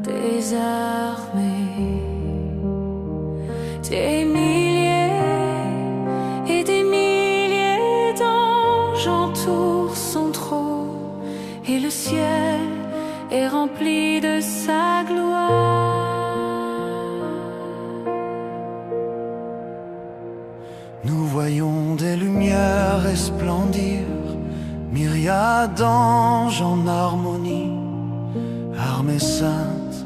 des armées. Des milliers et des milliers d'anges entourent son trône, et le ciel est rempli de sa gloire. Nous voyons des lumières resplendir, myriades d'anges en harmonie, armée sainte,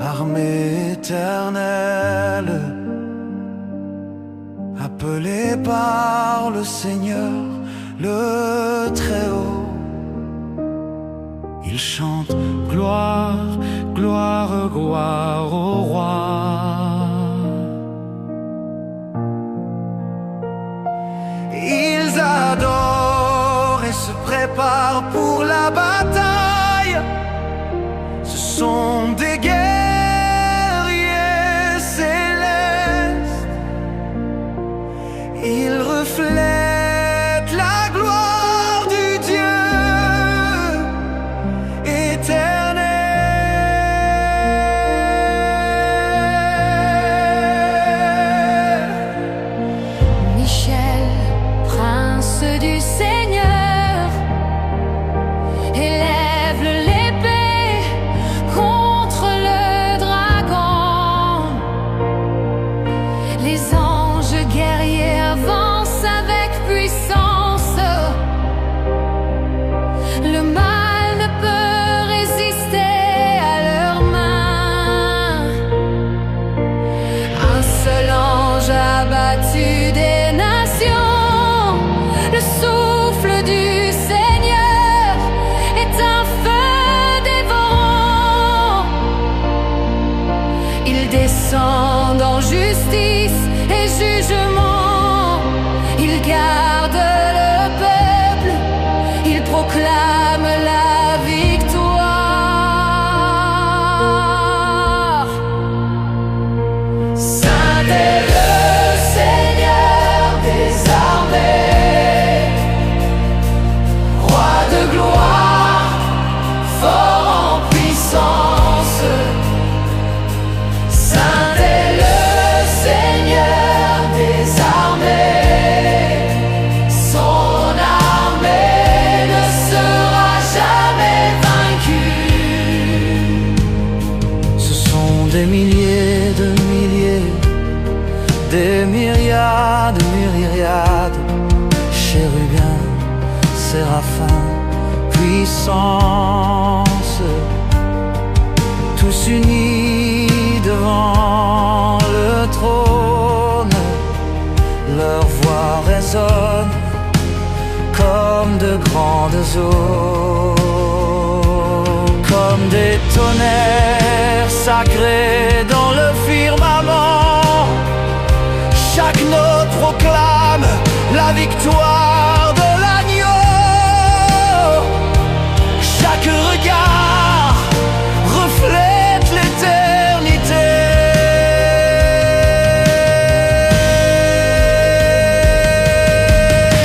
armée éternelle, appelés par le Seigneur, le Très-Haut. Ils chantent gloire, gloire, gloire au roi. Ils adorent et se préparent pour la bataille. Ce sont des guerriers célestes. Ils reflètent la gloire du Dieu éternel. Michel, prince du Seigneur, élève l'épée contre le dragon. Les anges guerriers avancent avec puissance. Le mal ne peut résister à leurs mains. Un seul ange a battu des nations. Le souffle du Seigneur est un feu dévorant. Il descend en justice et jugement. Il garde le peuple. Il proclame la victoire. Saint est le Seigneur des armées, roi de gloire, fort en puissance. Saint est le Seigneur des armées, son armée ne sera jamais vaincue. Ce sont des milliers de milliers, des myriades, myriades, chérubins, séraphins, puissance, tous unis devant le trône. Leur voix résonne comme de grandes eaux, comme des tonnerres sacrés dans le firmament. Chaque note proclame la victoire de l'agneau. Chaque regard reflète l'éternité.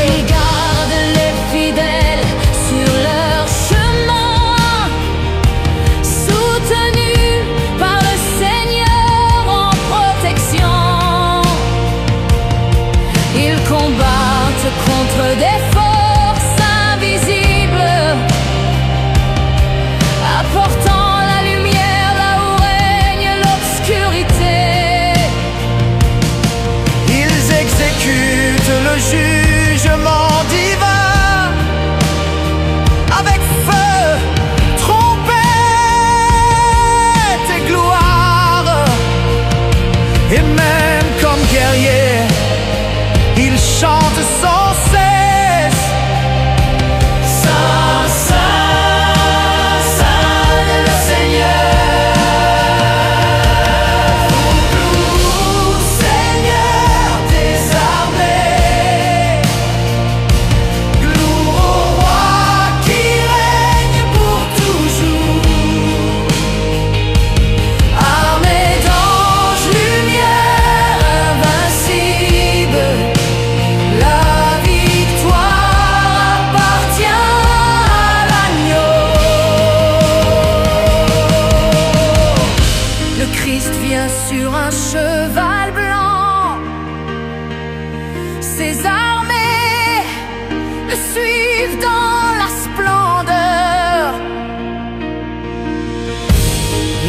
Il garde les fidèles sur leur chemin, soutenu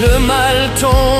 le mal tombe.